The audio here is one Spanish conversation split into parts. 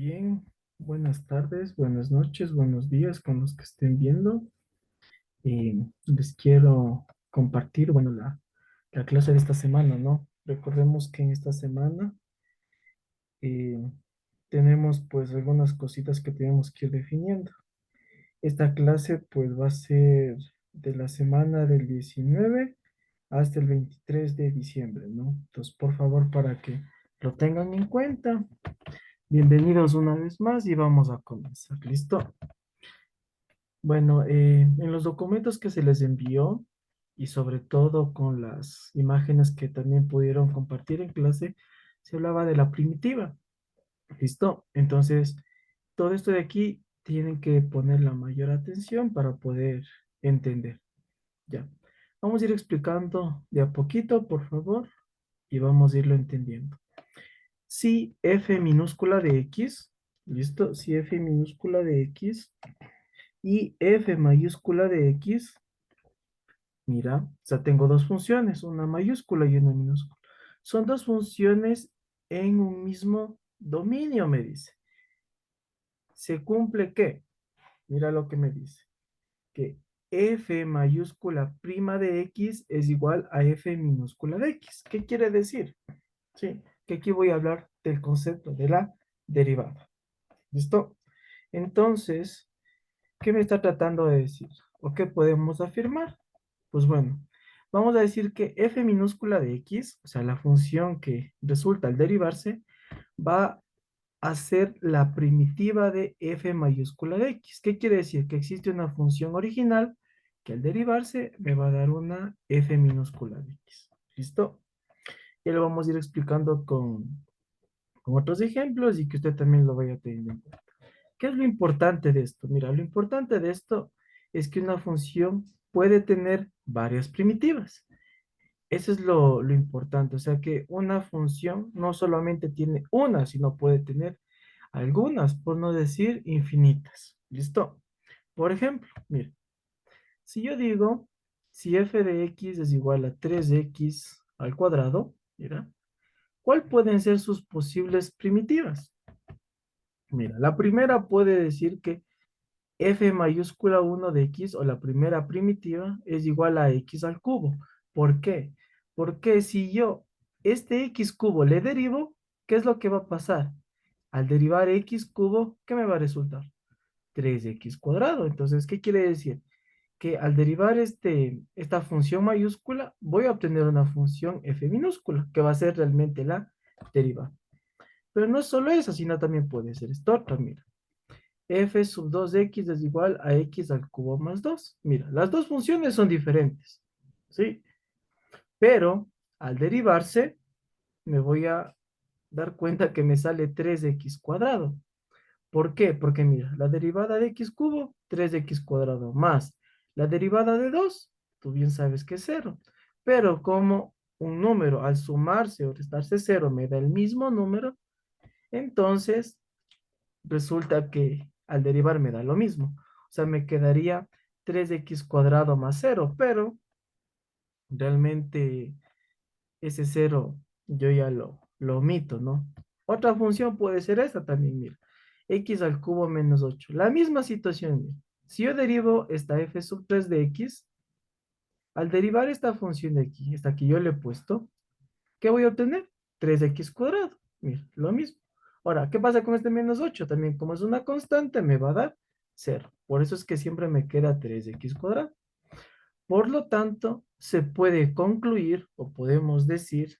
Bien, buenas tardes, buenas noches, buenos días con los que estén viendo. Les quiero compartir, bueno, la clase de esta semana, ¿no? Recordemos que en esta semana eh, tenemos pues algunas cositas que tenemos que ir definiendo. Esta clase pues va a ser de la semana del 19 hasta el 23 de diciembre, ¿no? Entonces, por favor, para que lo tengan en cuenta. Bienvenidos una vez más y vamos a comenzar. ¿Listo? Bueno, en los documentos que se les envió y sobre todo con las imágenes que también pudieron compartir en clase, se hablaba de la primitiva. ¿Listo? Entonces, todo esto de aquí tienen que poner la mayor atención para poder entender. Ya. Vamos a ir explicando de a poquito, por favor, y vamos a irlo entendiendo. Si f minúscula de x, ¿listo? Si f minúscula de x y f mayúscula de x. Mira, o sea, tengo dos funciones, una mayúscula y una minúscula. Son dos funciones en un mismo dominio, me dice. ¿Se cumple qué? Mira lo que me dice. Que f mayúscula prima de x es igual a f minúscula de x. ¿Qué quiere decir? Sí, que aquí voy a hablar del concepto de la derivada. ¿Listo? Entonces, ¿qué me está tratando de decir? ¿O qué podemos afirmar? Pues bueno, vamos a decir que f minúscula de x, o sea, la función que resulta al derivarse, va a ser la primitiva de f mayúscula de x. ¿Qué quiere decir? Que existe una función original que al derivarse me va a dar una f minúscula de x. ¿Listo? Ya lo vamos a ir explicando con otros ejemplos y que usted también lo vaya teniendo en cuenta. ¿Qué es lo importante de esto? Mira, lo importante de esto es que una función puede tener varias primitivas. Eso es lo importante. O sea que una función no solamente tiene una, sino puede tener algunas, por no decir infinitas. ¿Listo? Por ejemplo, mira, si yo digo, si f de x es igual a 3x al cuadrado, mira, ¿cuál pueden ser sus posibles primitivas? Mira, la primera puede decir que f mayúscula 1 de x o la primera primitiva es igual a x al cubo. ¿Por qué? Porque si yo este x cubo le derivo, ¿qué es lo que va a pasar? Al derivar x cubo, ¿qué me va a resultar? 3x cuadrado. Entonces, ¿qué quiere decir? Que al derivar esta función mayúscula, voy a obtener una función f minúscula, que va a ser realmente la derivada. Pero no es solo eso, sino también puede ser esto otra, mira f sub 2x es igual a x al cubo más 2. Mira, las dos funciones son diferentes, ¿sí? Pero al derivarse, me voy a dar cuenta que me sale 3x cuadrado. ¿Por qué? Porque mira, la derivada de x cubo, 3x cuadrado más la derivada de 2, tú bien sabes que es 0. Pero como un número al sumarse o restarse 0 me da el mismo número, entonces resulta que al derivar me da lo mismo. O sea, me quedaría 3x cuadrado más 0, pero realmente ese 0 yo ya lo omito, ¿no? Otra función puede ser esta también, mira. X al cubo menos 8. La misma situación, mira. Si yo derivo esta f sub 3 de x, al derivar esta función de aquí, esta que yo le he puesto, ¿qué voy a obtener? 3x cuadrado. Mira, lo mismo. Ahora, ¿qué pasa con este menos 8? También, como es una constante, me va a dar 0. Por eso es que siempre me queda 3x cuadrado. Por lo tanto, se puede concluir o podemos decir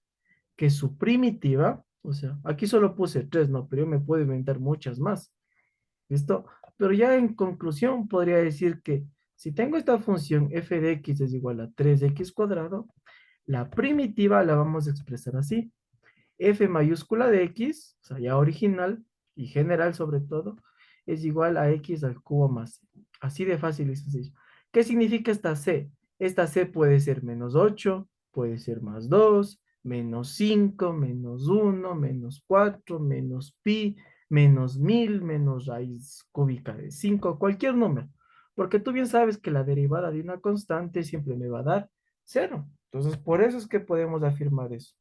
que su primitiva, o sea, aquí solo puse 3, ¿no? Pero yo me puedo inventar muchas más. ¿Listo? Pero ya en conclusión podría decir que si tengo esta función f de x es igual a 3x cuadrado, la primitiva la vamos a expresar así f mayúscula de x, o sea, ya original y general sobre todo, es igual a x al cubo más c. Así de fácil y sencillo. ¿Qué significa esta c? Esta c puede ser menos 8, puede ser más 2, menos 5, menos 1, menos 4, menos pi, menos 1000, menos raíz cúbica de 5, cualquier número. Porque tú bien sabes que la derivada de una constante siempre me va a dar cero. Entonces, por eso es que podemos afirmar eso.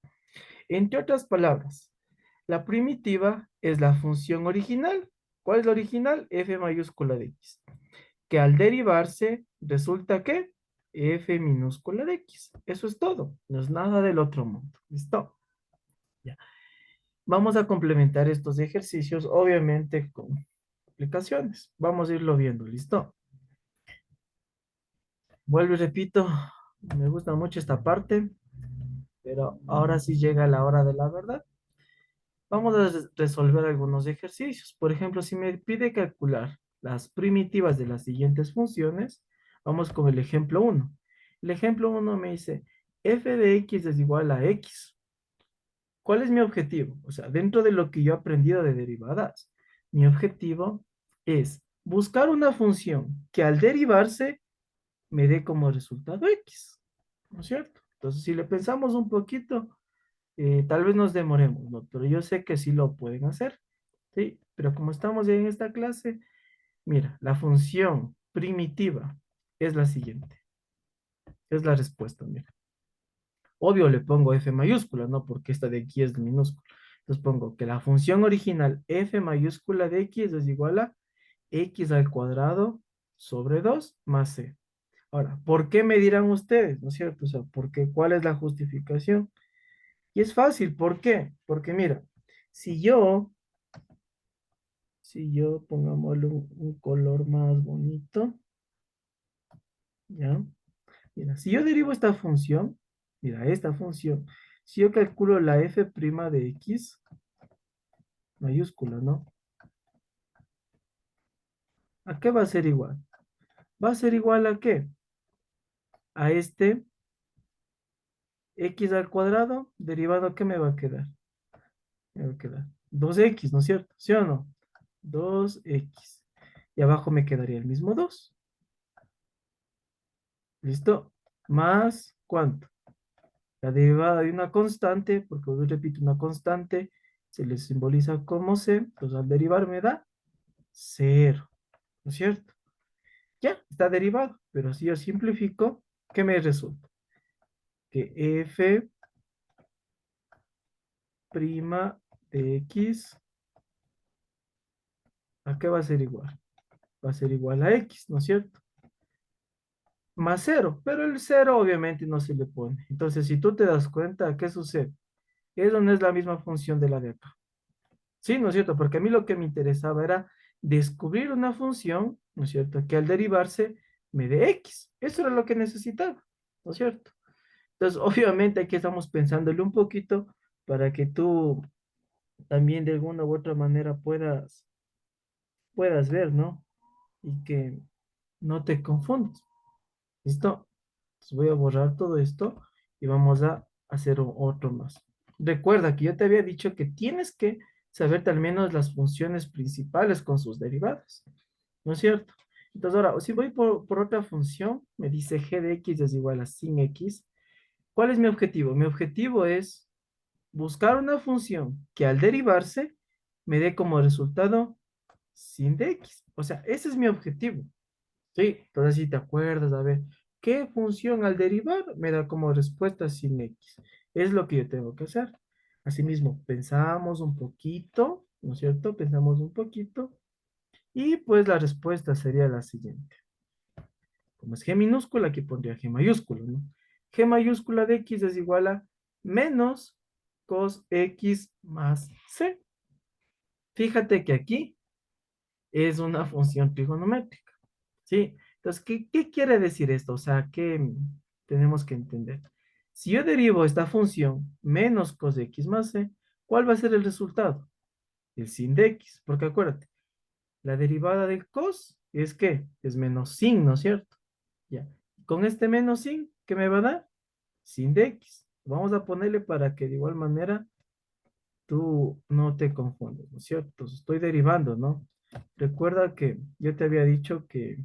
Entre otras palabras, La primitiva es la función original. ¿Cuál es la original? F mayúscula de X. Que al derivarse resulta que F minúscula de X. Eso es todo. No es nada del otro mundo. ¿Listo? Ya. Vamos a complementar estos ejercicios, obviamente, con aplicaciones. Vamos a irlo viendo. ¿Listo? Vuelvo y repito, me gusta mucho esta parte, pero ahora sí llega la hora de la verdad. Vamos a resolver algunos ejercicios. Por ejemplo, si me pide calcular las primitivas de las siguientes funciones, vamos con el ejemplo uno. El ejemplo uno me dice, f de x es igual a x. ¿Cuál es mi objetivo? O sea, dentro de lo que yo he aprendido de derivadas, mi objetivo es buscar una función que al derivarse me dé como resultado x, ¿no es cierto? Entonces, si le pensamos un poquito, tal vez nos demoremos, ¿no? Pero yo sé que sí lo pueden hacer, ¿sí? Pero como estamos ya en esta clase, mira, la función primitiva es la siguiente, es la respuesta, mira. Obvio le pongo f mayúscula, ¿no? Porque esta de aquí es minúscula. Entonces pongo que la función original f mayúscula de x es igual a x al cuadrado sobre 2 más c. Ahora, ¿por qué me dirán ustedes? ¿No es cierto? O sea, ¿por qué? ¿Cuál es la justificación? Y es fácil, ¿por qué? Porque mira, si yo, si yo pongámosle un color más bonito, ¿ya? Mira, si yo derivo esta función, mira, esta función, si yo calculo la f' de x, mayúscula, ¿no? ¿A qué va a ser igual? ¿Va a ser igual a qué? A este x al cuadrado, derivado, ¿qué me va a quedar? Me va a quedar 2x, ¿no es cierto? ¿Sí o no? 2x. Y abajo me quedaría el mismo 2. ¿Listo? Más, ¿cuánto? La derivada de una constante, porque hoy repito, una constante se le simboliza como c, entonces al derivar me da 0, ¿no es cierto? Ya, está derivado, pero si yo simplifico, ¿qué me resulta? Que f' de x, ¿a qué va a ser igual? Va a ser igual a x, ¿no es cierto? Más 0, pero el 0 obviamente no se le pone. Entonces, si tú te das cuenta, ¿qué sucede? Eso no es la misma función de la de acá. Sí, ¿no es cierto? Porque a mí lo que me interesaba era descubrir una función, ¿no es cierto? Que al derivarse me dé x. Eso era lo que necesitaba, ¿no es cierto? Entonces, obviamente aquí estamos pensándole un poquito para que tú también de alguna u otra manera puedas ver, ¿no? Y que no te confundas. ¿Listo? Entonces voy a borrar todo esto y vamos a hacer otro más. Recuerda que yo te había dicho que tienes que saberte al menos las funciones principales con sus derivadas, ¿no es cierto? Entonces ahora, si voy por otra función, me dice g de x es igual a sin x. ¿Cuál es mi objetivo? Mi objetivo es buscar una función que al derivarse me dé como resultado sin de x. O sea, ese es mi objetivo. Sí, entonces si te acuerdas, a ver, ¿qué función al derivar me da como respuesta sin x? Es lo que yo tengo que hacer. Asimismo, pensamos un poquito, ¿no es cierto? Pensamos un poquito y pues la respuesta sería la siguiente. Como es g minúscula, aquí pondría g mayúscula, ¿no? G mayúscula de x es igual a menos cos x más c. Fíjate que aquí es una función trigonométrica. ¿Sí? Entonces, ¿qué quiere decir esto? O sea, ¿qué tenemos que entender? Si yo derivo esta función menos cos de x más c, ¿cuál va a ser el resultado? El sin de x, porque acuérdate, la derivada del cos es ¿qué? Es menos sin, ¿no es cierto? Ya. Con este menos sin, ¿qué me va a dar? Sin de x. Vamos a ponerle para que de igual manera tú no te confundas, ¿no es cierto? Entonces, estoy derivando, ¿no? Recuerda que yo te había dicho que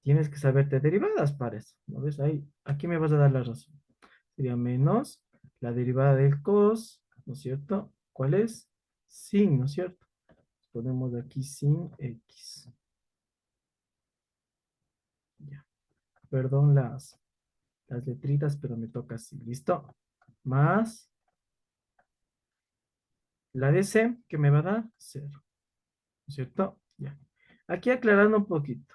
tienes que saberte derivadas para eso. ¿No ves? Ahí, aquí me vas a dar la razón. Sería menos la derivada del cos, ¿no es cierto? ¿Cuál es? Sin, ¿no es cierto? Ponemos aquí sin x. Ya. Perdón las letritas, pero me toca así. ¿Listo? Más La de C, que me va a dar 0, ¿no es cierto? Ya. Aquí aclarando un poquito.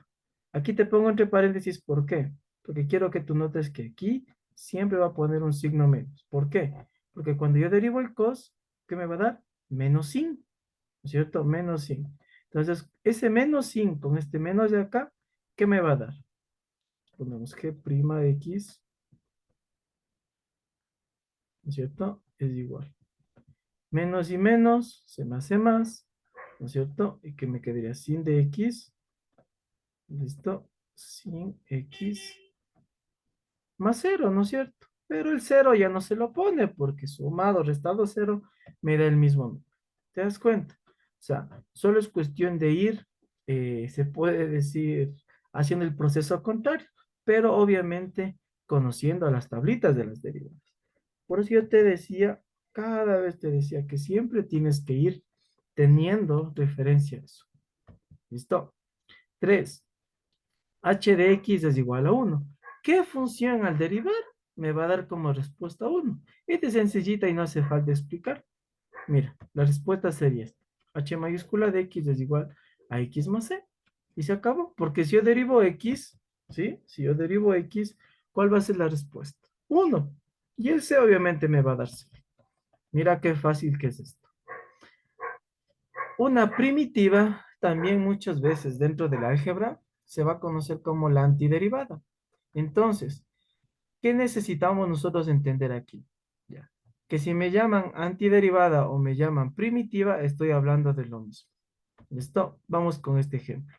Aquí te pongo entre paréntesis, ¿por qué? Porque quiero que tú notes que aquí siempre va a poner un signo menos. ¿Por qué? Porque cuando yo derivo el cos, ¿qué me va a dar? Menos sin, ¿no es cierto? Menos sin. Entonces, ese menos sin con este menos de acá, ¿qué me va a dar? Ponemos g' x, ¿no es cierto? Es igual. Menos y menos se me hace más, ¿no es cierto? Y que me quedaría sin de x, listo, sin x más cero, ¿no es cierto? Pero el cero ya no se lo pone porque sumado, restado cero, me da el mismo número. ¿Te das cuenta? O sea, solo es cuestión de ir, se puede decir, haciendo el proceso contrario, pero obviamente conociendo las tablitas de las derivadas. Por eso yo te decía, cada vez te decía que siempre tienes que ir teniendo referencia a eso. ¿Listo? 3. H de x es igual a 1. ¿Qué función al derivar me va a dar como respuesta 1? Esta es sencillita y no hace falta explicar. Mira, la respuesta sería esta. H mayúscula de x es igual a x más c. Y se acabó. Porque si yo derivo x, ¿sí? Si yo derivo x, ¿cuál va a ser la respuesta? 1. Y el c obviamente me va a dar 0. Mira qué fácil que es esto. Una primitiva, también muchas veces dentro del álgebra, se va a conocer como la antiderivada. Entonces, ¿qué necesitamos nosotros entender aquí? Ya. Que si me llaman antiderivada o me llaman primitiva, estoy hablando de lo mismo. ¿Listo? Vamos con este ejemplo.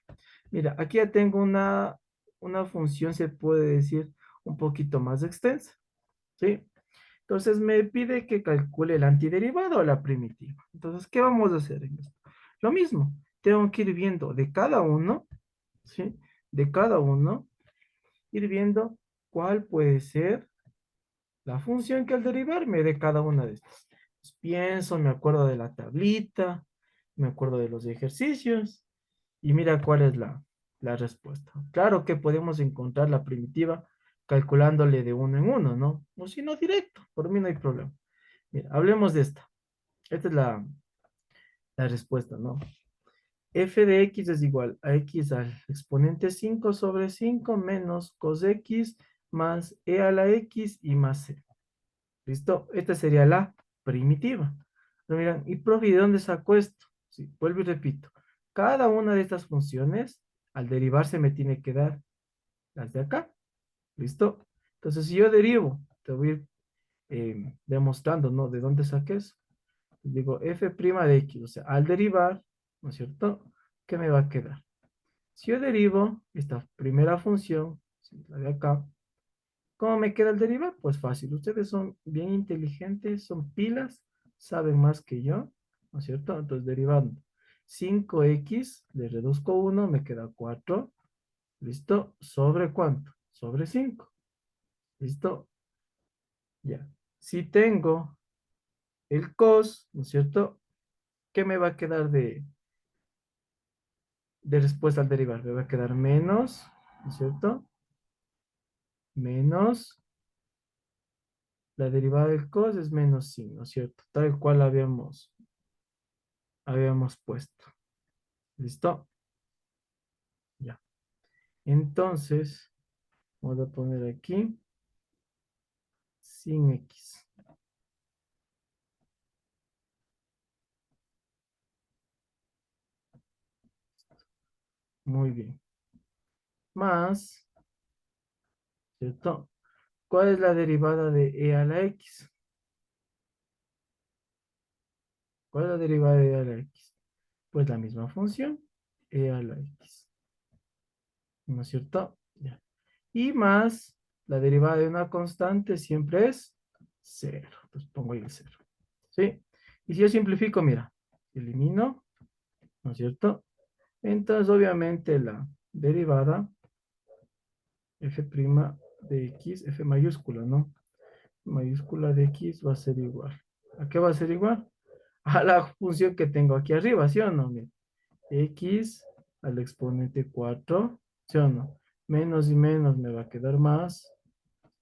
Mira, aquí ya tengo una función, se puede decir, un poquito más extensa. ¿Sí? Entonces me pide que calcule la antiderivada o la primitiva. Entonces, ¿qué vamos a hacer en esto? Lo mismo, tengo que ir viendo de cada uno, ¿sí? De cada uno, ir viendo cuál puede ser la función que al derivarme de cada una de estas. Pues pienso, me acuerdo de la tablita, me acuerdo de los ejercicios y mira cuál es la respuesta. Claro que podemos encontrar la primitiva calculándole de uno en uno, ¿no? O si no, directo, por mí no hay problema. Mira, hablemos de esta. Esta es la respuesta, ¿no? F de x es igual a x al exponente 5 sobre 5 menos cos x más e a la x y más c. ¿Listo? Esta sería la primitiva. Pero miran, y profe, ¿de dónde saco esto? Sí, vuelvo y repito. Cada una de estas funciones, al derivarse, me tiene que dar las de acá. ¿Listo? Entonces, si yo derivo, te voy a ir demostrando, ¿no? ¿De dónde saqué eso? Digo f' de x, o sea, al derivar, ¿no es cierto? ¿Qué me va a quedar? Si yo derivo esta primera función, sí, la de acá, ¿cómo me queda el derivar? Pues fácil, ustedes son bien inteligentes, son pilas, saben más que yo, ¿no es cierto? Entonces derivando 5x, le reduzco 1, me queda 4, ¿listo? ¿Sobre cuánto? Sobre 5, ¿listo? Ya. Si tengo el cos, ¿no es cierto? ¿Qué me va a quedar de respuesta al derivar? Me va a quedar menos, ¿no es cierto? Menos la derivada del cos es menos sin, ¿no es cierto? Tal cual habíamos puesto. ¿Listo? Ya. Entonces, vamos a poner aquí sin x. Muy bien. Más, ¿cierto? ¿Cuál es la derivada de e a la x? ¿Cuál es la derivada de e a la x? Pues la misma función, e a la x. ¿No es cierto? Ya. Y más, la derivada de una constante siempre es cero. Entonces pongo ahí el cero. ¿Sí? Y si yo simplifico, mira, elimino, ¿no es cierto? Entonces, obviamente, la derivada f' de x, f mayúscula, ¿no? Mayúscula de x va a ser igual. ¿A qué va a ser igual? A la función que tengo aquí arriba, ¿sí o no? Mira, x al exponente 4, ¿sí o no? Menos y menos me va a quedar más,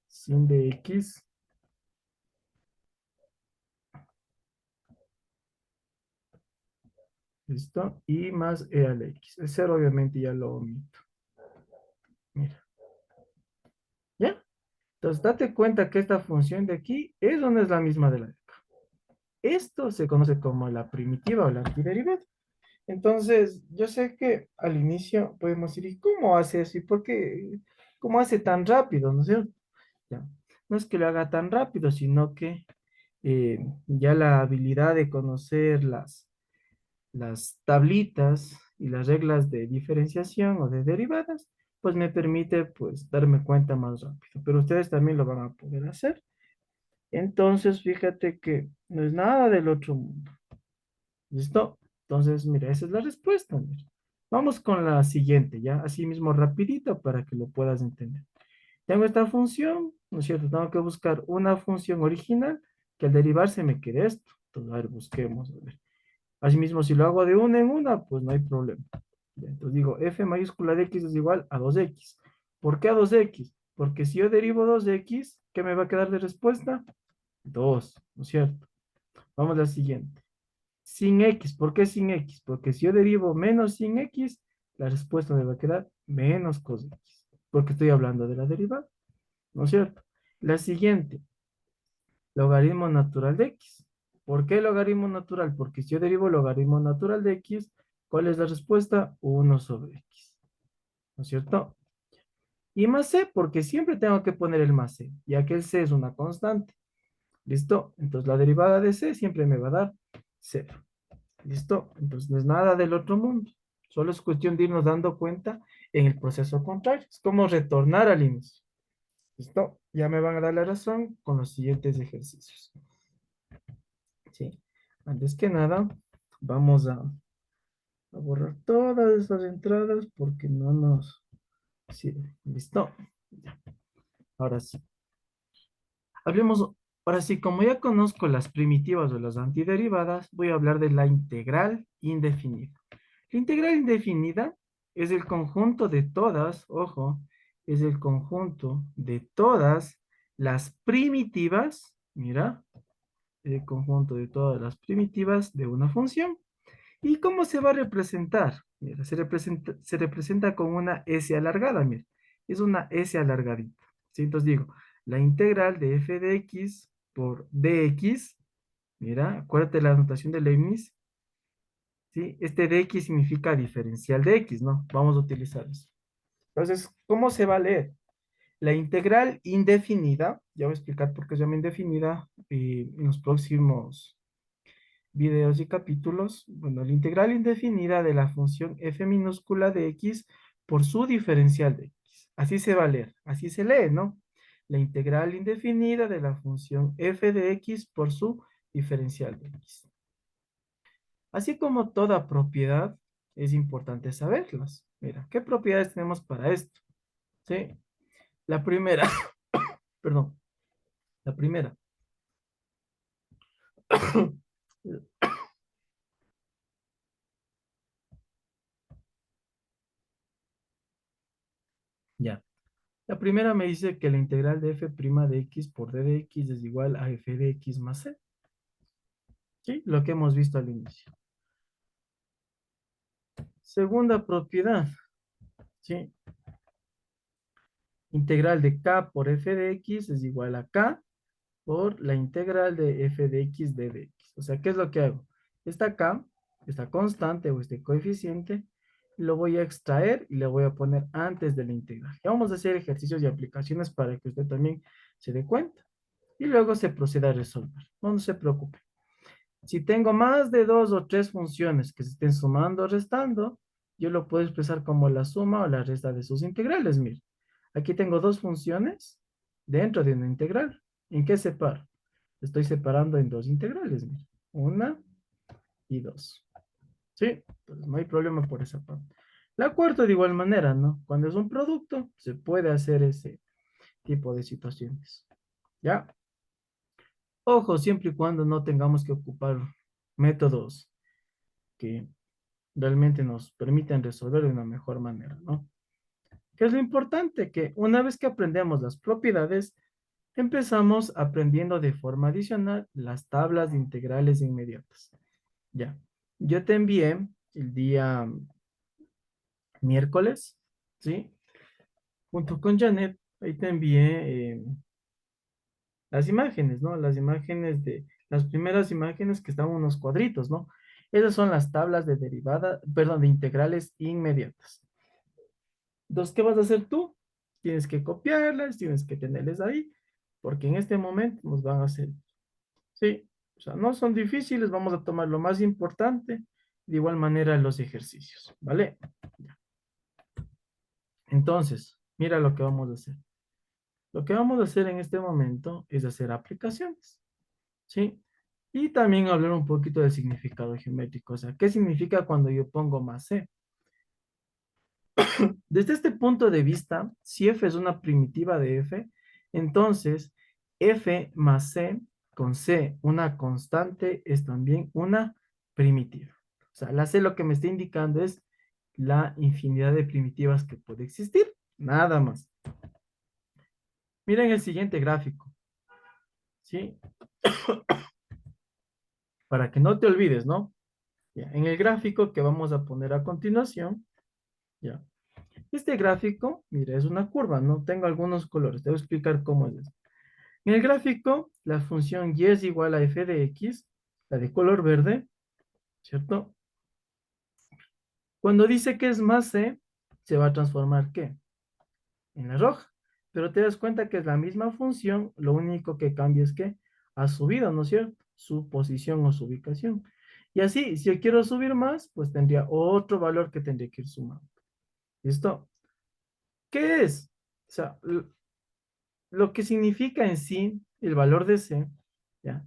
sin de x ¿Listo? Y más e al x. El cero obviamente ya lo omito. Mira, ¿ya? Entonces, date cuenta que esta función de aquí es o no es la misma de la de acá. Esto se conoce como la primitiva o la antiderivada. Entonces, yo sé que al inicio podemos decir, ¿y cómo hace eso? ¿Y por qué? ¿Cómo hace tan rápido? ¿No es cierto? Ya. No es que lo haga tan rápido, sino que ya la habilidad de conocer las tablitas y las reglas de diferenciación o de derivadas, pues me permite pues darme cuenta más rápido. Pero ustedes también lo van a poder hacer. Entonces, fíjate que no es nada del otro mundo. ¿Listo? Entonces, mira, esa es la respuesta. Mira. Vamos con la siguiente, ¿ya? Así mismo rapidito para que lo puedas entender. Tengo esta función, ¿no es cierto? Tengo que buscar una función original que al derivarse me quede esto. Entonces, a ver, busquemos. A ver. Asimismo, si lo hago de una en una, pues no hay problema. Ya, entonces digo, f mayúscula de x es igual a 2x. ¿Por qué a 2x? Porque si yo derivo 2x, ¿qué me va a quedar de respuesta? 2, ¿no es cierto? Vamos a la siguiente. Sin x, ¿por qué sin x? Porque si yo derivo menos sin x, la respuesta me va a quedar menos cos x. Porque estoy hablando de la derivada, ¿no es cierto? La siguiente, logaritmo natural de x. ¿Por qué logaritmo natural? Porque si yo derivo logaritmo natural de x, ¿cuál es la respuesta? 1/x, ¿no es cierto? Y más c, porque siempre tengo que poner el más c, ya que el c es una constante. ¿Listo? Entonces la derivada de c siempre me va a dar 0. ¿Listo? Entonces no es nada del otro mundo. Solo es cuestión de irnos dando cuenta en el proceso contrario. Es como retornar al inicio. ¿Listo? Ya me van a dar la razón con los siguientes ejercicios. Sí. Antes que nada, vamos a borrar todas esas entradas porque no nos sirve. ¿Listo? Ya. Ahora sí. Hablemos, ahora sí, como ya conozco las primitivas o las antiderivadas, voy a hablar de la integral indefinida. La integral indefinida es el conjunto de todas, ojo, es el conjunto de todas las primitivas, mira, el conjunto de todas las primitivas de una función. ¿Y cómo se va a representar? Mira, se representa con una S alargada, mira. Es una S alargadita. ¿Sí? Entonces digo, la integral de f de x por dx, mira, acuérdate la notación de Leibniz, ¿sí? Este dx significa diferencial de x, ¿no? Vamos a utilizar eso. Entonces, ¿cómo se va a leer? La integral indefinida, ya voy a explicar por qué se llama indefinida en los próximos videos y capítulos. Bueno, la integral indefinida de la función f minúscula de x por su diferencial de x. Así se va a leer, así se lee, ¿no? La integral indefinida de la función f de x por su diferencial de x. Así como toda propiedad, es importante saberlas. Mira, ¿qué propiedades tenemos para esto? ¿Sí? La primera, perdón, la primera. Ya. La primera me dice que la integral de f' de x por d de x es igual a f de x más c. ¿Sí? Lo que hemos visto al inicio. Segunda propiedad. ¿Sí? Integral de k por f de x es igual a k por la integral de f de x d de x. O sea, ¿qué es lo que hago? Esta k, esta constante o este coeficiente, lo voy a extraer y le voy a poner antes de la integral. Y vamos a hacer ejercicios y aplicaciones para que usted también se dé cuenta. Y luego se proceda a resolver. No se preocupe. Si tengo más de dos o tres funciones que se estén sumando o restando, yo lo puedo expresar como la suma o la resta de sus integrales. Mire, aquí tengo dos funciones dentro de una integral. ¿En qué separo? Estoy separando en dos integrales. Mire, una y dos. ¿Sí? Entonces no hay problema por esa parte. La cuarta de igual manera, ¿no? Cuando es un producto, se puede hacer ese tipo de situaciones. ¿Ya? Ojo, siempre y cuando no tengamos que ocupar métodos que realmente nos permiten resolver de una mejor manera, ¿no? ¿Qué es lo importante? Que una vez que aprendemos las propiedades, empezamos aprendiendo de forma adicional las tablas de integrales inmediatas. Ya. yo te envié el día miércoles, ¿sí? Junto con Janet, ahí te envié las imágenes, ¿no? Las imágenes de, las primeras imágenes que estaban en unos cuadritos, ¿no? Esas son las tablas de derivada, perdón, de integrales inmediatas. Entonces, ¿qué vas a hacer tú? Tienes que copiarlas, tienes que tenerlas ahí, porque en este momento nos van a hacer, sí, o sea, no son difíciles, vamos a tomar lo más importante, de igual manera los ejercicios, ¿vale? Entonces, mira lo que vamos a hacer. Lo que vamos a hacer en este momento es hacer aplicaciones, ¿sí? Y también hablar un poquito del significado geométrico, o sea, ¿qué significa cuando yo pongo más c? Desde este punto de vista, si f es una primitiva de f, entonces f más c con c, una constante, es también una primitiva. O sea, la c lo que me está indicando es la infinidad de primitivas que puede existir, nada más. Miren el siguiente gráfico, ¿sí? Para que no te olvides, ¿no? Ya, en el gráfico que vamos a poner a continuación, ya. Este gráfico, mira, es una curva, ¿no? Tengo algunos colores, te voy a explicar cómo es esto. En el gráfico, la función y es igual a f de x, la de color verde, ¿cierto? Cuando dice que es más c, se va a transformar, ¿qué? En la roja. Pero te das cuenta que es la misma función, lo único que cambia es que ha subido, ¿no es cierto? Su posición o su ubicación. Y así, si yo quiero subir más, pues tendría otro valor que tendría que ir sumando. ¿Listo? ¿Qué es? O sea, lo que significa en sí el valor de C, ¿ya?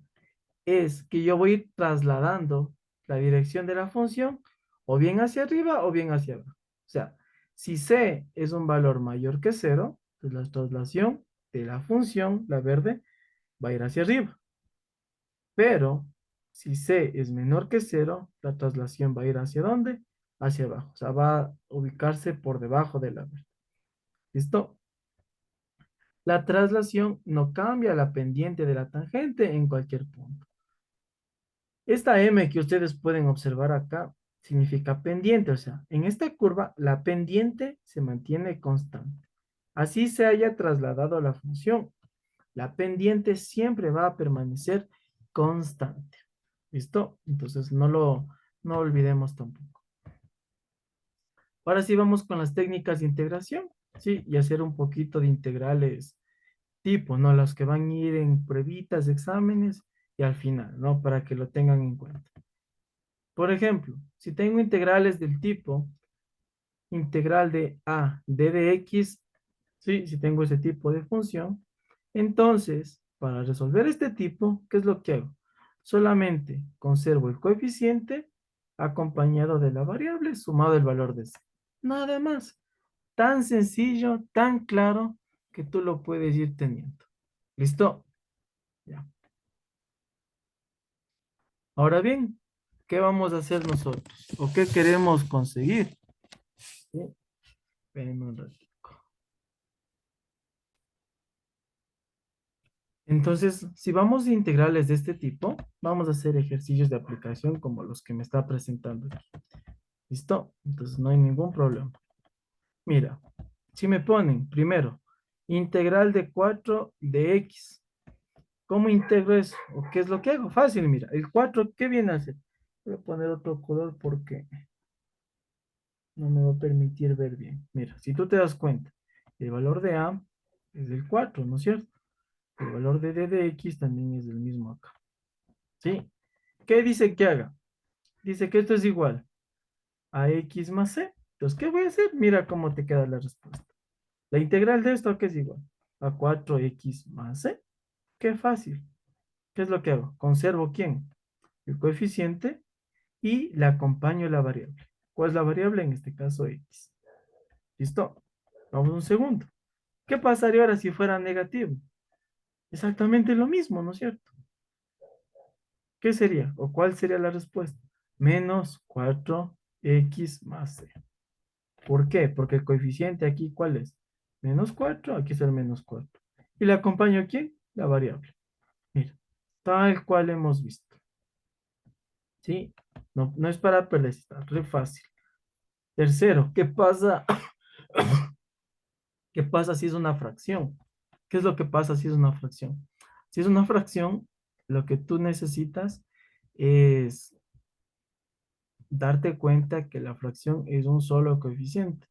Es que yo voy a ir trasladando la dirección de la función o bien hacia arriba o bien hacia abajo. O sea, si C es un valor mayor que cero, pues la traslación de la función, la verde, va a ir hacia arriba. Pero si C es menor que cero, la traslación va a ir hacia dónde? Hacia abajo. O sea, va a ubicarse por debajo de la verde. ¿Listo? La traslación no cambia la pendiente de la tangente en cualquier punto. Esta M que ustedes pueden observar acá significa pendiente, o sea, en esta curva la pendiente se mantiene constante. Así se haya trasladado la función, la pendiente siempre va a permanecer constante. ¿Listo? Entonces no olvidemos tampoco. Ahora sí vamos con las técnicas de integración, ¿sí? Y hacer un poquito de integrales tipo, ¿no? Los que van a ir en pruebitas, exámenes y al final, ¿no? Para que lo tengan en cuenta. Por ejemplo, si tengo integrales del tipo integral de a d de x, ¿sí? Si tengo ese tipo de función, entonces, para resolver este tipo, ¿qué es lo que hago? Solamente conservo el coeficiente acompañado de la variable sumado el valor de c. Nada más. Tan sencillo, tan claro que tú lo puedes ir teniendo. ¿Listo? Ya. Ahora bien, ¿qué vamos a hacer nosotros? ¿O qué queremos conseguir? ¿Sí? Espérenme un ratico. Entonces, si vamos a integrales de este tipo, vamos a hacer ejercicios de aplicación como los que me está presentando aquí. ¿Listo? Entonces, no hay ningún problema. Mira, si me ponen, primero, integral de 4 de x. ¿Cómo integro eso? ¿O qué es lo que hago? Fácil, mira. El 4, ¿qué viene a hacer? Voy a poner otro color porque no me va a permitir ver bien. Mira, si tú te das cuenta, el valor de A es el 4, ¿no es cierto? El valor de D de X también es el mismo acá. ¿Sí? ¿Qué dice que haga? Dice que esto es igual a X más C. Entonces, ¿qué voy a hacer? Mira cómo te queda la respuesta. La integral de esto, ¿qué es igual? A 4X más C. Qué fácil. ¿Qué es lo que hago? Conservo ¿quién? El coeficiente y le acompaño la variable. ¿Cuál es la variable? En este caso, X. ¿Listo? Vamos un segundo. ¿Qué pasaría ahora si fuera negativo? Exactamente lo mismo, ¿no es cierto? ¿Qué sería? ¿O cuál sería la respuesta? Menos 4x más c. ¿Por qué? Porque el coeficiente aquí, ¿cuál es? Menos 4, aquí es el menos 4. ¿Y le acompaño a quién? La variable. Mira, tal cual hemos visto. ¿Sí? No, no es para perder, está re fácil. Tercero, ¿qué pasa? ¿Qué pasa si es una fracción? ¿Qué es lo que pasa si es una fracción? Si es una fracción, lo que tú necesitas es darte cuenta que la fracción es un solo coeficiente.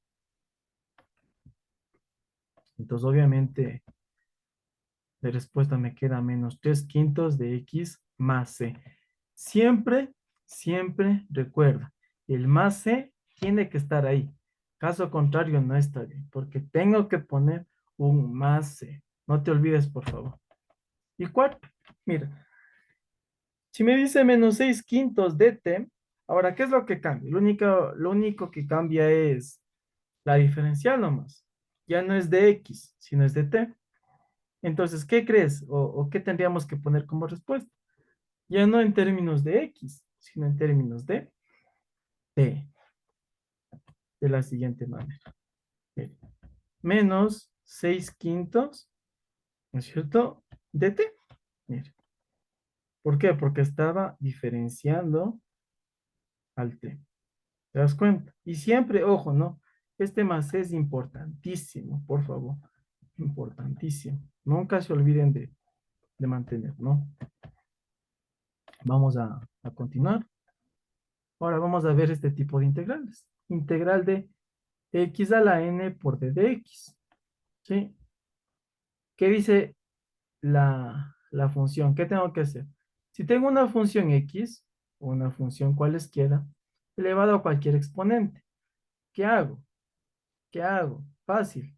Entonces, obviamente, de respuesta me queda menos 3 quintos de x más c. Siempre, siempre recuerda, el más c tiene que estar ahí. Caso contrario, no está bien, porque tengo que poner un más c. No te olvides, por favor. Y cuarto, mira, si me dice menos 6 quintos de t, ahora, ¿qué es lo que cambia? Lo único que cambia es la diferencial nomás. Ya no es de x, sino es de t. Entonces, ¿qué crees? ¿O qué tendríamos que poner como respuesta? Ya no en términos de x, sino en términos de t, de la siguiente manera. Mire, menos 6 quintos, ¿no es cierto? De t. Mire, ¿por qué? Porque estaba diferenciando al t. ¿Te das cuenta? Y siempre, ojo, ¿no? Este más es importantísimo, por favor. Importantísimo. Nunca se olviden de mantener, ¿no? Vamos a continuar. Ahora vamos a ver este tipo de integrales. Integral de x a la n por d de x. ¿Sí? ¿Qué dice la función? ¿Qué tengo que hacer? Si tengo una función x, o una función cualesquiera, elevada a cualquier exponente, ¿qué hago? ¿Qué hago? Fácil.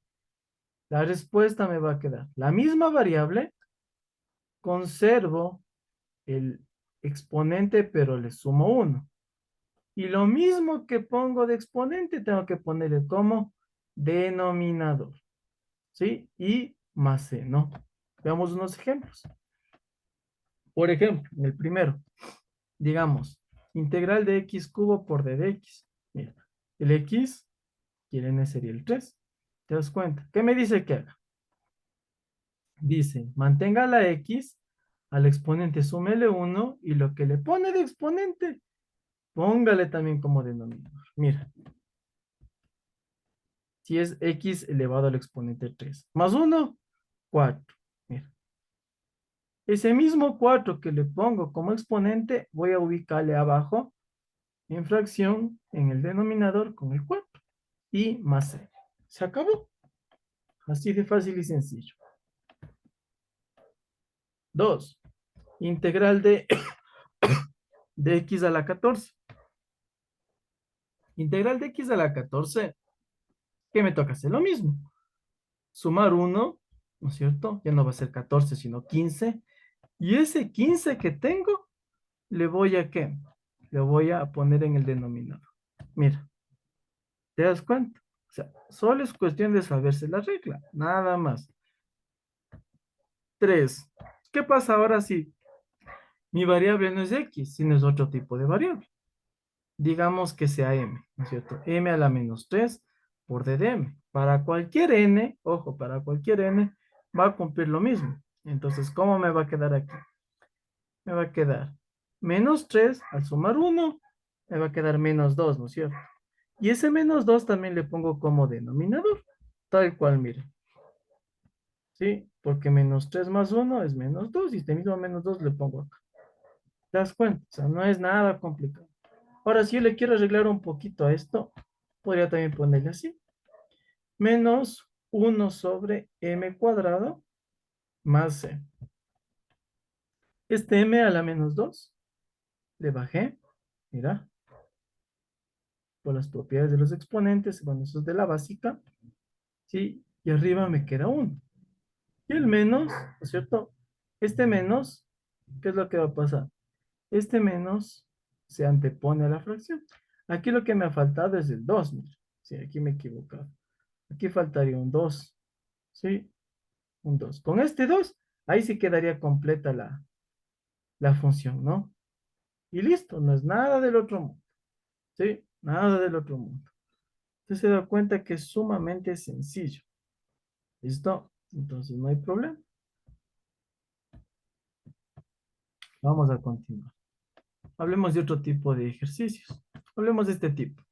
La respuesta me va a quedar la misma variable, conservo el exponente, pero le sumo 1. Y lo mismo que pongo de exponente, tengo que ponerle como denominador. ¿Sí? Y más c, ¿no? Veamos unos ejemplos. Por ejemplo, en el primero, digamos, integral de x cubo por d de x. Mira, el x, y el n sería el 3. ¿Te das cuenta? ¿Qué me dice que haga? Dice, mantenga la x, al exponente súmele 1 y lo que le pone de exponente, póngale también como denominador. Mira, si es x elevado al exponente 3 más 1, 4. Mira, ese mismo 4 que le pongo como exponente, voy a ubicarle abajo en fracción en el denominador con el 4 y más c. Se acabó. Así de fácil y sencillo. 2. Integral de x a la 14. Integral de x a la 14, ¿qué me toca hacer? Lo mismo. Sumar 1, ¿no es cierto? Ya no va a ser 14, sino 15. Y ese 15 que tengo, ¿le voy a qué? Le voy a poner en el denominador. Mira, ¿te das cuenta? O sea, solo es cuestión de saberse la regla, nada más. 3. ¿Qué pasa ahora si mi variable no es x, sino es otro tipo de variable? Digamos que sea m, ¿no es cierto? M a la menos 3 por d de m. Para cualquier n, ojo, para cualquier n, va a cumplir lo mismo. Entonces, ¿cómo me va a quedar aquí? Me va a quedar menos 3 al sumar 1, me va a quedar menos 2, ¿no es cierto? Y ese menos 2 también le pongo como denominador, tal cual, mire. ¿Sí? Porque menos 3 más 1 es menos 2 y este mismo menos 2 le pongo acá. ¿Te das cuenta? O sea, no es nada complicado. Ahora, si yo le quiero arreglar un poquito a esto, podría también ponerle así. Menos 1 sobre m cuadrado más c. Este m a la menos 2 le bajé, mira, por las propiedades de los exponentes, bueno, eso es de la básica, ¿sí? Y arriba me queda 1. Y el menos, ¿no es cierto? Este menos, ¿qué es lo que va a pasar? Este menos se antepone a la fracción. Aquí lo que me ha faltado es el 2, mira. Sí, aquí me he equivocado. Aquí faltaría un 2, ¿sí? Un 2. Con este 2, ahí sí quedaría completa la función, ¿no? Y listo, no es nada del otro mundo, ¿sí? Nada del otro mundo. Usted se da cuenta que es sumamente sencillo. ¿Listo? Entonces no hay problema. Vamos a continuar. Hablemos de otro tipo de ejercicios. Hablemos de este tipo.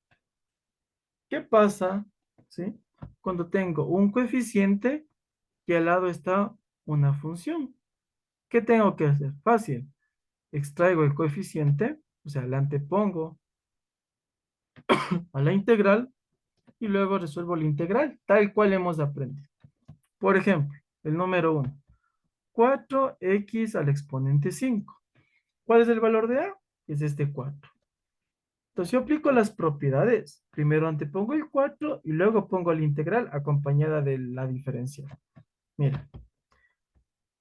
¿Qué pasa, sí, cuando tengo un coeficiente y al lado está una función? ¿Qué tengo que hacer? Fácil. Extraigo el coeficiente, o sea, le antepongo a la integral y luego resuelvo la integral, tal cual hemos aprendido. Por ejemplo, el número uno, 4x al exponente 5. ¿Cuál es el valor de a? Es este 4. Entonces yo aplico las propiedades. Primero antepongo el 4 y luego pongo la integral acompañada de la diferencial. Mira,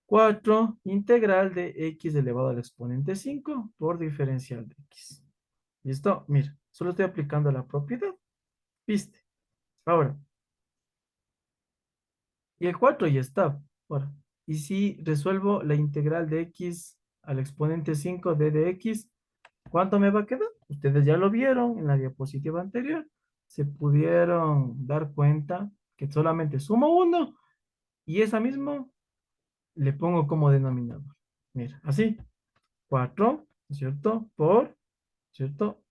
4 integral de x elevado al exponente 5 por diferencial de x. ¿Listo? Mira, solo estoy aplicando la propiedad. ¿Viste? Ahora, y el 4 ya está. Ahora, y si resuelvo la integral de x al exponente 5 de x, ¿cuánto me va a quedar? Ustedes ya lo vieron en la diapositiva anterior. Se pudieron dar cuenta que solamente sumo uno y esa misma le pongo como denominador. Mira, así. 4, ¿cierto? ¿Cierto?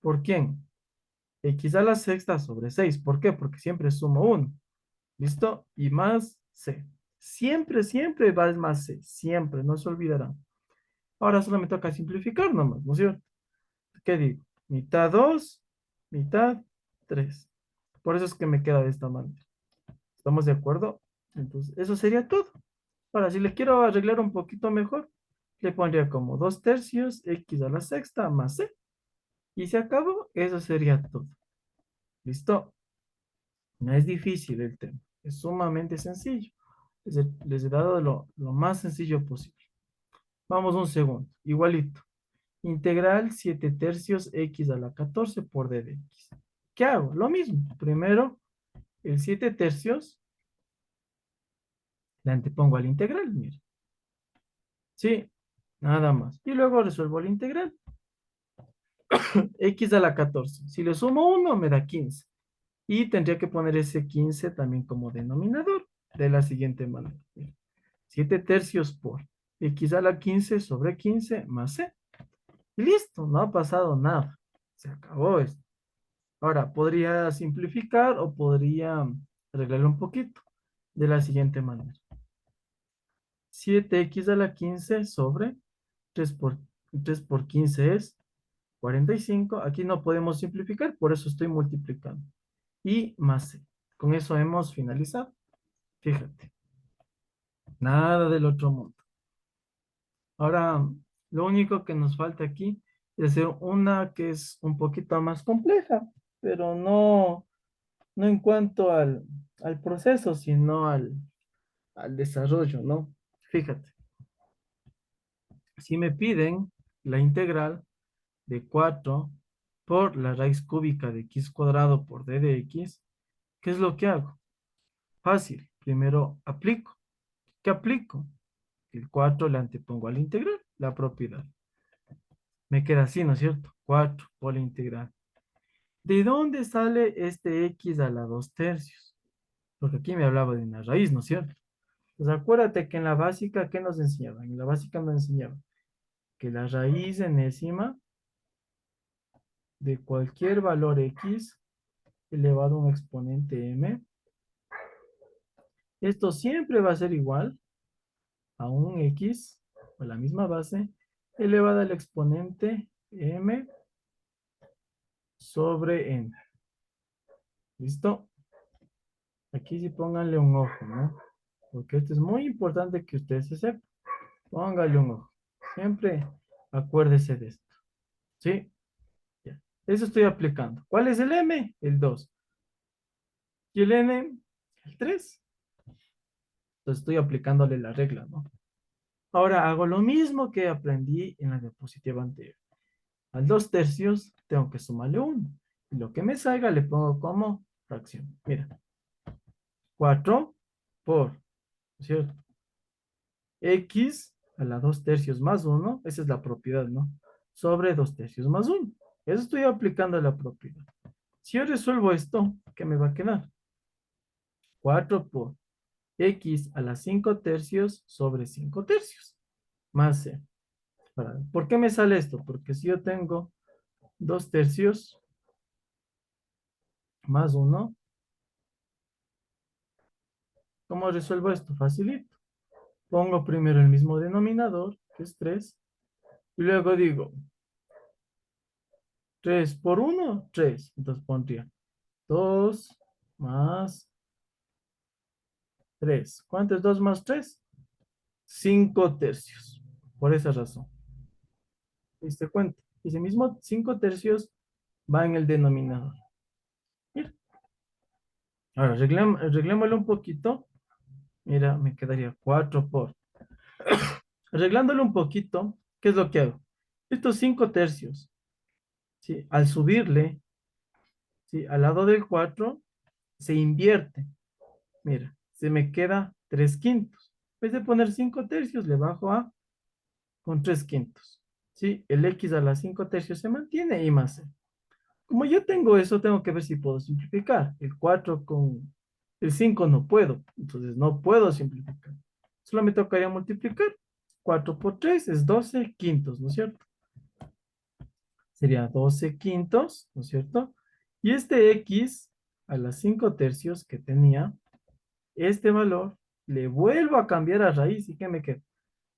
¿Por quién? X a la sexta sobre 6. ¿Por qué? Porque siempre sumo uno. ¿Listo? Y más C. Siempre, siempre va a más C. Siempre, no se olvidarán. Ahora solo me toca simplificar nomás, ¿no es cierto? ¿Qué digo? Mitad 2, mitad 3. Por eso es que me queda de esta manera. ¿Estamos de acuerdo? Entonces, eso sería todo. Ahora, si le quiero arreglar un poquito mejor, le pondría como 2 tercios x a la sexta más c. Y se acabó. Eso sería todo. ¿Listo? No es difícil el tema. Es sumamente sencillo. Les he dado lo más sencillo posible. Vamos un segundo. Igualito. Integral 7 tercios x a la 14 por d de x. ¿Qué hago? Lo mismo. Primero, el 7 tercios le antepongo al integral. Mira. Sí, nada más. Y luego resuelvo la integral. X a la 14. Si le sumo uno me da 15. Y tendría que poner ese 15 también como denominador de la siguiente manera. 7 tercios por x a la 15 sobre 15 más c. Y listo, no ha pasado nada. Se acabó esto. Ahora, podría simplificar o podría arreglarlo un poquito de la siguiente manera. 7x a la 15 sobre 3 por 15 es 45. Aquí no podemos simplificar, por eso estoy multiplicando. Y más c. Con eso hemos finalizado. Fíjate, nada del otro mundo. Ahora, lo único que nos falta aquí es hacer una que es un poquito más compleja, pero no en cuanto al proceso, sino al desarrollo, ¿no? Fíjate, si me piden la integral de 4 por la raíz cúbica de x cuadrado por d de x, ¿qué es lo que hago? Fácil, primero aplico. ¿Qué aplico? El 4 le antepongo al integral, la propiedad. Me queda así, ¿no es cierto? 4 por la integral. ¿De dónde sale este x a la 2 tercios? Porque aquí me hablaba de una raíz, ¿no es cierto? Pues acuérdate que en la básica, ¿qué nos enseñaban? En la básica nos enseñaban que la raíz enésima de cualquier valor x elevado a un exponente m, esto siempre va a ser igual a un x, o la misma base, elevada al exponente m sobre n. ¿Listo? Aquí sí pónganle un ojo, ¿no? Porque esto es muy importante que ustedes se sepan. Póngale un ojo. Siempre acuérdese de esto. ¿Sí? Ya. Eso estoy aplicando. ¿Cuál es el M? El 2. ¿Y el N? El 3. Entonces estoy aplicándole la regla, ¿no? Ahora hago lo mismo que aprendí en la diapositiva anterior. Al 2 tercios tengo que sumarle 1. Y lo que me salga le pongo como fracción. Mira. 4 por, ¿cierto? X a la 2 tercios más 1, esa es la propiedad, ¿no? Sobre 2 tercios más 1. Eso estoy aplicando la propiedad. Si yo resuelvo esto, ¿qué me va a quedar? 4 por x a la 5 tercios sobre 5 tercios, más c. ¿Por qué me sale esto? Porque si yo tengo 2 tercios más uno, ¿cómo resuelvo esto? Facilito. Pongo primero el mismo denominador, que es 3, y luego digo 3 por uno, 3. Entonces pondría 2 más 3. ¿Cuánto es 2 más 3? 5 tercios. Por esa razón. ¿Te diste cuenta? Ese mismo 5 tercios va en el denominador. Mira. Ahora, arreglémoslo un poquito. Mira, me quedaría 4 por. Arreglándolo un poquito, ¿qué es lo que hago? Estos 5 tercios, ¿sí? Al subirle, ¿sí? Al lado del 4 se invierte. Mira, se me queda 3 quintos. En vez de poner 5 tercios, le bajo a con 3 quintos. ¿Sí? El x a las 5 tercios se mantiene y más c. Como yo tengo eso, tengo que ver si puedo simplificar. El 4 con el 5 no puedo, entonces no puedo simplificar. Solo me tocaría multiplicar. 4 por 3 es 12 quintos, ¿no es cierto? Sería 12 quintos, ¿no es cierto? Y este x a las 5 tercios que tenía, este valor le vuelvo a cambiar a raíz. ¿Y qué me queda?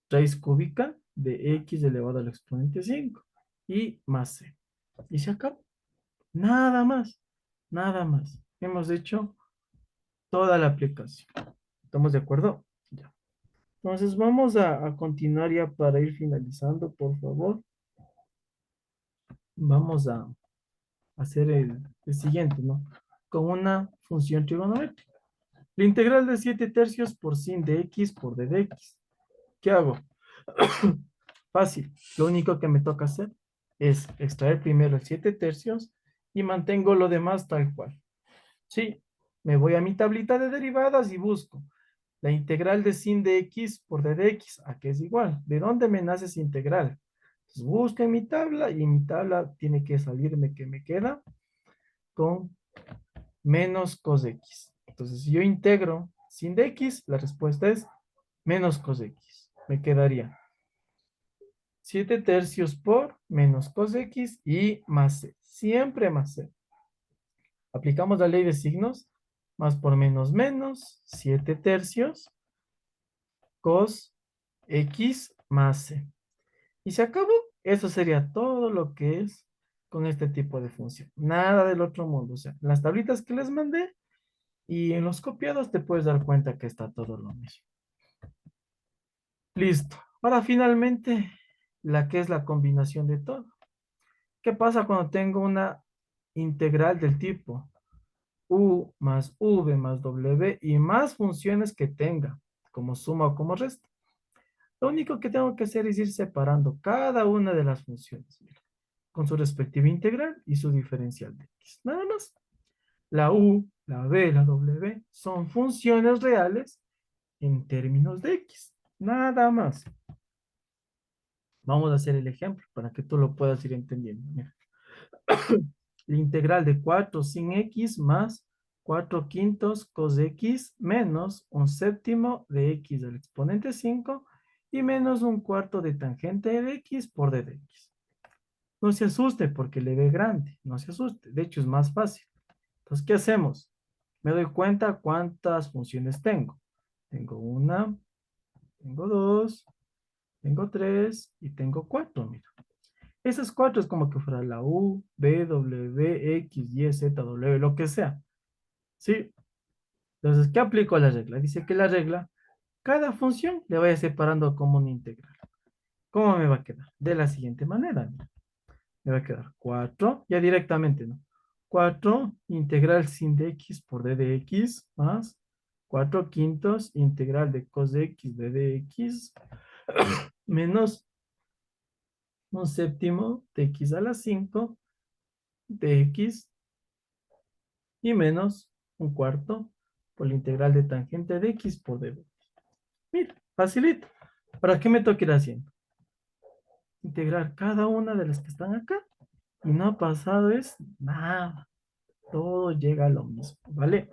Raíz cúbica de x elevado al exponente 5 y más c. Y se acabó. Nada más, nada más. Hemos hecho toda la aplicación. ¿Estamos de acuerdo? Ya. Entonces vamos a continuar ya para ir finalizando, por favor. Vamos a hacer el siguiente, ¿no? Con una función trigonométrica. La integral de 7 tercios por sin de x por d de x. ¿Qué hago? Fácil. Lo único que me toca hacer es extraer primero el 7 tercios y mantengo lo demás tal cual. Sí, me voy a mi tablita de derivadas y busco la integral de sin de x por d de x, a que es igual. ¿De dónde me nace esa integral? Entonces busco en mi tabla y en mi tabla tiene que salirme que me queda con menos cos x. Entonces, si yo integro sin de x, la respuesta es menos cos x. Me quedaría 7 tercios por menos cos x y más c. Siempre más c. Aplicamos la ley de signos. Más por menos menos, 7 tercios, cos x más c. Y se acabó. Eso sería todo lo que es con este tipo de función. Nada del otro mundo. O sea, las tablitas que les mandé y en los copiados te puedes dar cuenta que está todo lo mismo. Listo. Ahora finalmente, la que es la combinación de todo. ¿Qué pasa cuando tengo una integral del tipo u más v más w y más funciones que tenga, como suma o como resta? Lo único que tengo que hacer es ir separando cada una de las funciones, mira, con su respectiva integral y su diferencial de x. Nada más. La u, la v, la w son funciones reales en términos de x. Nada más. Vamos a hacer el ejemplo para que tú lo puedas ir entendiendo. Mira. La integral de 4 sin x más 4 quintos cos x menos un séptimo de x al exponente 5 y menos un cuarto de tangente de x por d de x. No se asuste porque le ve grande, no se asuste. De hecho, es más fácil. Entonces, ¿qué hacemos? Me doy cuenta cuántas funciones tengo. Tengo una, tengo dos, tengo tres y tengo cuatro, mira. Esas cuatro es como que fuera la U, B, W, X, Y, Z, W, lo que sea. ¿Sí? Entonces, ¿qué aplico a la regla? Dice que la regla, cada función le vaya separando como una integral. ¿Cómo me va a quedar? De la siguiente manera. Mira. Me va a quedar 4, ya directamente, ¿no? 4 integral sin de x por d de x más 4 quintos integral de cos de x de x menos un séptimo de x a la 5 de x y menos un cuarto por la integral de tangente de x por d de x. Mira, facilito. ¿Para qué me toca ir haciendo? Integrar cada una de las que están acá y no ha pasado es nada. Todo llega a lo mismo, ¿vale?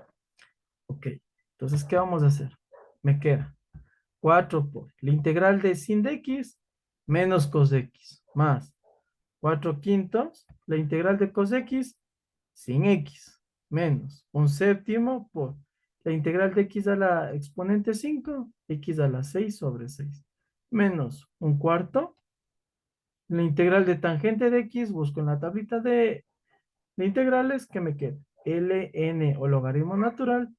Ok, entonces, ¿qué vamos a hacer? Me queda 4 por la integral de sin de x. menos cos x más 4 quintos, la integral de cos x sin x, menos un séptimo por la integral de x a la exponente 5 x a la 6 sobre 6 menos un cuarto, la integral de tangente de x, busco en la tablita de integrales que me queda ln o logaritmo natural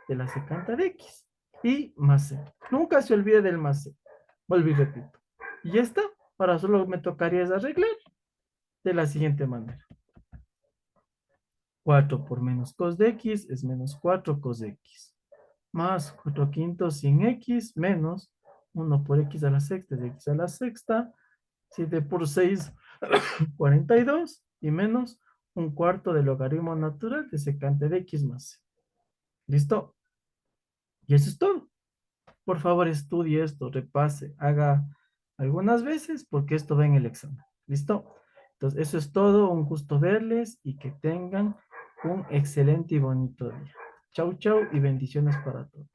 de la secante de x y más c. Nunca se olvide del más c. Volví, repito. Y ya está. Ahora solo me tocaría es arreglar de la siguiente manera. 4 por menos cos de x es menos 4 cos de x. Más 4 quintos sin x menos 1 por x a la sexta es x a la sexta. 7 por 6, 42. Y menos un cuarto del logaritmo natural de secante de x más c. ¿Listo? Y eso es todo. Por favor, estudie esto, repase, haga algunas veces porque esto va en el examen. ¿Listo? Entonces, eso es todo. Un gusto verles y que tengan un excelente y bonito día. Chau, chau y bendiciones para todos.